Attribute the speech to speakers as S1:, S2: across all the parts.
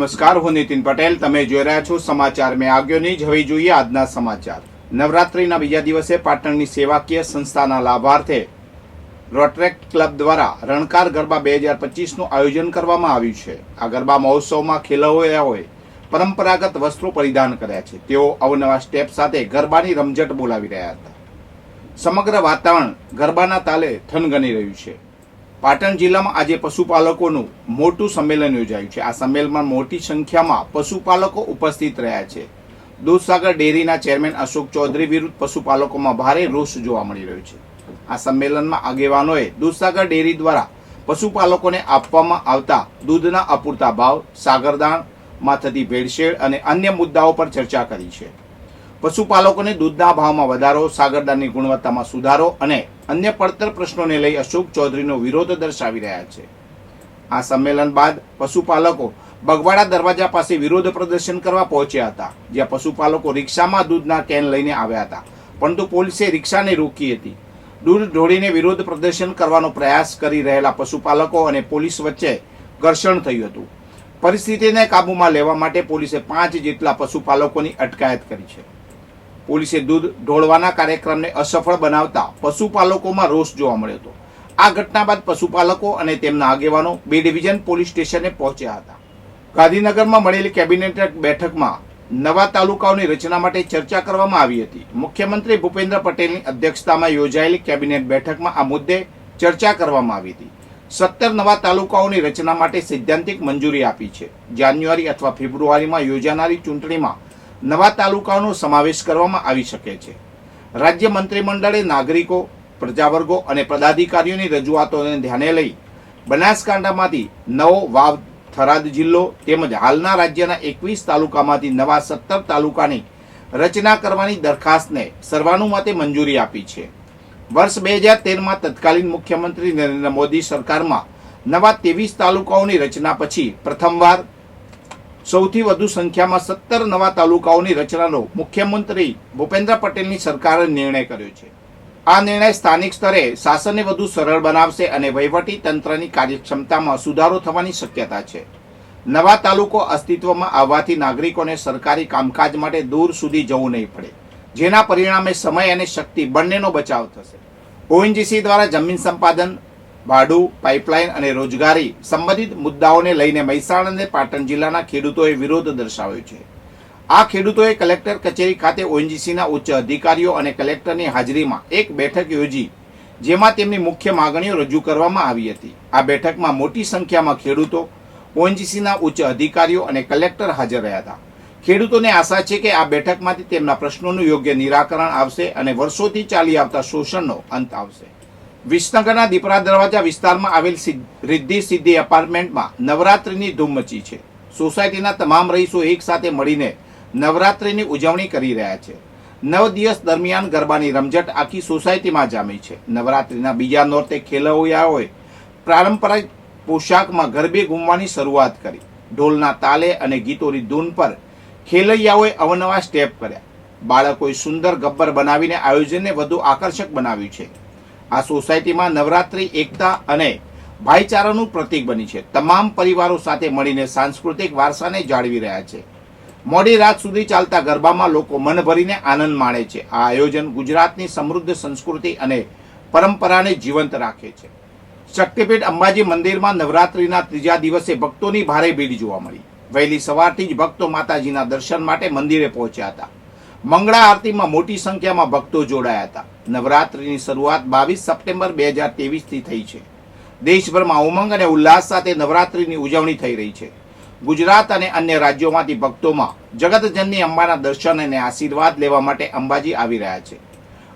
S1: નમસ્કાર, હું નીતિન પટેલ. તમે જોઈ રહ્યા છો સમાચાર મેં આગળની જ. હવે જોઈએ આજના સમાચાર. નવરાત્રિના બીજા દિવસે પાટણની સેવાકીય સંસ્થાના લાભાર્થે રોટરેક્ટ ક્લબ દ્વારા રણકાર ગરબા 2025નું આયોજન કરવામાં આવ્યું છે. આ ગરબા મહોત્સવમાં ખેલૈયાઓએ પરંપરાગત વસ્ત્રો પરિધાન કર્યા છે. તેઓ અવનવા સ્ટેપ સાથે ગરબાની રમઝટ બોલાવી રહ્યા હતા. સમગ્ર વાતાવરણ ગરબાના તાલે થનગની રહ્યું છે. પાટણ જિલ્લામાં આજે પશુપાલકોનું મોટું સંમેલન યોજાયું છે. આ સંમેલનમાં મોટી સંખ્યામાં પશુપાલકો ઉપસ્થિત રહ્યા છે. દૂધસાગર ડેરીના ચેરમેન અશોક ચૌધરી વિરુદ્ધ પશુપાલકોમાં ભારે રોષ જોવા મળી રહ્યો છે. આ સંમેલનમાં આગેવાનોએ દૂધસાગર ડેરી દ્વારા પશુપાલકોને આપવામાં આવતા દૂધના અપૂરતા ભાવ, સાગરદાણમાં થતી ભેળસેળ અને અન્ય મુદ્દાઓ પર ચર્ચા કરી છે. પશુપાલકોને દૂધના ભાવમાં વધારો, સાગરદાણની ગુણવત્તામાં સુધારો અને અન્ય પડતર પ્રશ્નોને લઈ અશોક ચૌધરીનો વિરોધ દર્શાવી રહ્યા છે. આ સંમેલન બાદ પશુપાલકો બગવાડા દરવાજા પાસે વિરોધ પ્રદર્શન કરવા પહોંચ્યા હતા, જ્યાં પશુપાલકો રિક્ષામાં દૂધના કેન લઈને આવ્યા હતા, પરંતુ પોલીસે રિક્ષાને રોકી હતી. દૂધ ઢોળીને વિરોધ પ્રદર્શન કરવાનો પ્રયાસ કરી રહેલા પશુપાલકો અને પોલીસ વચ્ચે ઘર્ષણ થયું હતું. પરિસ્થિતિને કાબૂમાં લેવા માટે પોલીસે 5 જેટલા પશુપાલકોની અટકાયત કરી છે. પોલીસે દૂધ ઢોળવાના કાર્યક્રમને અસફળ બનાવતા પશુપાલકોમાં રોષ જોવા મળ્યો હતો. આ ઘટના બાદ પશુપાલકો અને તેમના આગેવાનો B ડિવિઝન પોલીસ સ્ટેશને પહોંચ્યા હતા. ગાંધીનગરમાં મળેલી કેબિનેટ બેઠકમાં નવા તાલુકાઓની રચના માટે ચર્ચા કરવામાં આવી હતી. મુખ્યમંત્રી ભૂપેન્દ્ર પટેલની અધ્યક્ષતામાં યોજાયેલી કેબિનેટ બેઠકમાં આ મુદ્દે ચર્ચા કરવામાં આવી હતી. 17 નવા તાલુકાઓની રચના માટે સૈદ્ધાંતિક મંજૂરી આપી છે. જાન્યુઆરી અથવા ફેબ્રુઆરીમાં યોજાનારી ચૂંટણીમાં નવા તાલુકાઓનો સમાવેશ કરવામાં આવી શકે છે. રાજ્ય મંત્રીમંડળે નાગરિકો, પ્રજાવર્ગો અને પદાધિકારીઓની રજૂઆતોને ધ્યાને લઈ બનાસકાંઠામાંથી નવો વાવ, થરાદ જિલ્લો તેમજ હાલના રાજ્યના 21 તાલુકામાંથી નવા 17 તાલુકાની રચના કરવાની દરખાસ્તને સર્વાનુમતે મંજૂરી આપી છે. વર્ષ 2013માં તત્કાલીન મુખ્યમંત્રી નરેન્દ્ર મોદી સરકારમાં નવા 23 તાલુકાઓની રચના પછી પ્રથમવાર સૌથી વધુ સંખ્યામાં 17 નવા તાલુકાઓની રચનાનો મુખ્યમંત્રી ભૂપેન્દ્ર પટેલની સરકારે નિર્ણય કર્યો છે. આ નિર્ણય સ્થાનિક સ્તરે શાસનને વધુ સરળ બનાવશે અને વહીવટી તંત્રની કાર્યક્ષમતામાં સુધારો થવાની શક્યતા છે. નવા તાલુકો અસ્તિત્વમાં આવવાથી નાગરિકોને સરકારી કામકાજ માટે દૂર સુધી જવું નહીં પડે, જેના પરિણામે સમય અને શક્તિ બંનેનો બચાવ થશે. ONGC દ્વારા જમીન સંપાદન, ભાડું, પાઇપલાઇન અને રોજગારી સંબંધિત મુદ્દાઓને લઈને મહેસાણા અને પાટણ જિલ્લાના ખેડૂતોએ વિરોધ દર્શાવ્યો છે. આ ખેડૂતોએ કલેક્ટર કચેરી ખાતે ONGCના ઉચ્ચ અધિકારીઓ અને કલેક્ટરની હાજરીમાં એક બેઠક યોજી, જેમાં તેમની મુખ્ય માંગણીઓ રજૂ કરવામાં આવી હતી. આ બેઠકમાં મોટી સંખ્યામાં ખેડૂતો, ONGCના ઉચ્ચ અધિકારીઓ અને કલેક્ટર હાજર રહ્યા હતા. ખેડૂતોને આશા છે કે આ બેઠકમાંથી તેમના પ્રશ્નોનું યોગ્ય નિરાકરણ આવશે અને વર્ષોથી ચાલી આવતા શોષણનો અંત આવશે. વિસનગરના દીપડા દરવાજા વિસ્તારમાં આવેલ રિદ્ધિ સિદ્ધિ એપાર્ટમેન્ટમાં નવરાત્રિની ધૂમ મચી છે. સોસાયટીના તમામ રહીશો એક સાથે મળીને નવરાત્રિની ઉજવણી કરી રહ્યા છે. 9 દિવસ દરમિયાન ગરબાની રમઝટ આખી સોસાયટીમાં જામી છે. નવરાત્રિના બીજા નોરતે ખેલૈયાઓએ પારંપરિક પોશાકમાં ગરબે ઘૂમવાની શરૂઆત કરી. ઢોલના તાલે અને ગીતોની ધૂન પર ખેલૈયાઓએ અવનવા સ્ટેપ કર્યા. બાળકોએ સુંદર ગબ્બર બનાવીને આયોજનને વધુ આકર્ષક બનાવ્યું છે. આ સોસાયટીમાં નવરાત્રિ એકતા અને ભાઈચારાનું પ્રતીક બની છે. તમામ પરિવારો સાથે મળીને સાંસ્કૃતિક વારસાને જાળવી રહ્યા છે. મોડી રાત સુધી ચાલતા ગરબામાં લોકો મન ભરીને આનંદ માણે છે. આ આયોજન ગુજરાતની સમૃદ્ધ સંસ્કૃતિ અને પરંપરાને જીવંત રાખે છે. શક્તિપીઠ અંબાજી મંદિરમાં નવરાત્રિના ત્રીજા દિવસે ભક્તોની ભારે ભીડ જોવા મળી. વહેલી સવારથી જ ભક્તો માતાજીના દર્શન માટે મંદિરે પહોંચ્યા હતા. મંગળા આરતીમાં મોટી સંખ્યામાં ભક્તો જોડાયા હતા. નવરાત્રિની શરૂઆત 22 સપ્ટેમ્બર 2023થી થઈ છે. દેશભરમાં ઉમંગ અને ઉલ્લાસ સાથે નવરાત્રિની ઉજવણી થઈ રહી છે. ગુજરાત અને અન્ય રાજ્યોમાંથી ભક્તોમાં જગતજનની અંબાના દર્શન અને આશીર્વાદ લેવા માટે અંબાજી આવી રહ્યા છે.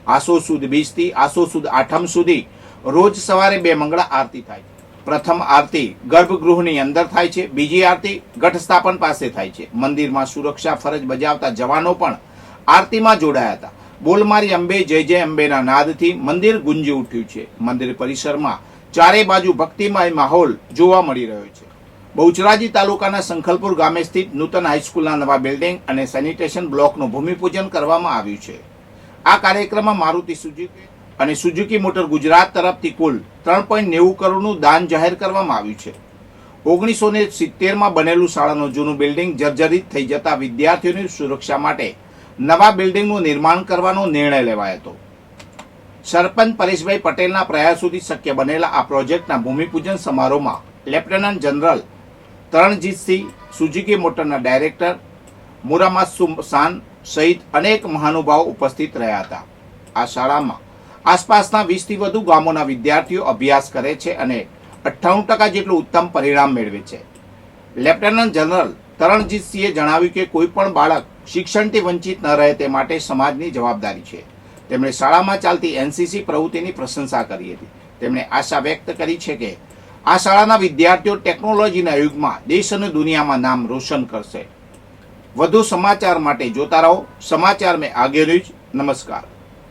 S1: આસો સુદ 20 થી આસો સુદ 8મ સુધી રોજ સવારે 2 મંગળા આરતી થાય છે. પ્રથમ આરતી ગર્ભગૃહની અંદર થાય છે. બીજી આરતી ઘટ સ્થાપન પાસે થાય છે. મંદિરમાં સુરક્ષા ફરજ બજાવતા જવાનો પણ આરતીમાં જોડાયા હતા. બોલ મારી અંબે જય જય અંબેના નાદથી મંદિર ગુંજી ઉઠ્યું છે. મંદિર પરિસરમાં ચારે બાજુ ભક્તિમય માહોલ જોવા મળી રહ્યો છે. બહુચરાજી તાલુકાના સંખલપુર ગામે સ્થિત નૂતન હાઈસ્કૂલના નવા બિલ્ડિંગ અને સેનિટેશન બ્લોકનું ભૂમિપૂજન કરવામાં આવ્યું છે. આ કાર્યક્રમમાં મારુતિ સુઝુકી અને સુઝુકી મોટર ગુજરાત તરફથી કુલ 3.90 કરોડનું દાન જાહેર કરવામાં આવ્યું છે. 1970માં બનેલું શાળાનું જૂનું બિલ્ડિંગ જર્જરિત થઈ જતા વિદ્યાર્થીઓની સુરક્ષા માટે નવા બિલ્ડિંગનું નિર્માણ કરવાનો નિર્ણય લેવાયો હતો. સરપંચ પરેશભાઈ પટેલના પ્રયાસોથી શક્ય બનેલા આ પ્રોજેક્ટના ભૂમિપૂજન સમારોહમાં લેફ્ટનન્ટ જનરલ તરણજીતસિંહ, સુઝુકી મોટરના ડાયરેક્ટર મુરામાસુ સાન સહિત અનેક મહાનુભાવો ઉપસ્થિત રહ્યા હતા. આ શાળામાં આસપાસના 20થી વધુ ગામોના વિદ્યાર્થીઓ અભ્યાસ કરે છે અને 98% જેટલું ઉત્તમ પરિણામ મેળવે છે. લેફ્ટનન્ટ જનરલ તરણજીતસિંહે જણાવ્યું કે કોઈ પણ બાળક શિક્ષણથી વંચિત ન રહે તે માટે સમાજની જવાબદારી છે. તેમણે શાળામાં ચાલતી એનસીસી પ્રવૃત્તિની પ્રશંસા કરી હતી. તેમણે આશા વ્યક્ત કરી છે કે આ શાળાના વિદ્યાર્થીઓ ટેકનોલોજીના યુગમાં દેશ અને દુનિયામાં નામ રોશન કરશે. વધુ સમાચાર માટે જોતા રહો સમાચાર મેં આગે ન્યૂઝ. નમસ્કાર.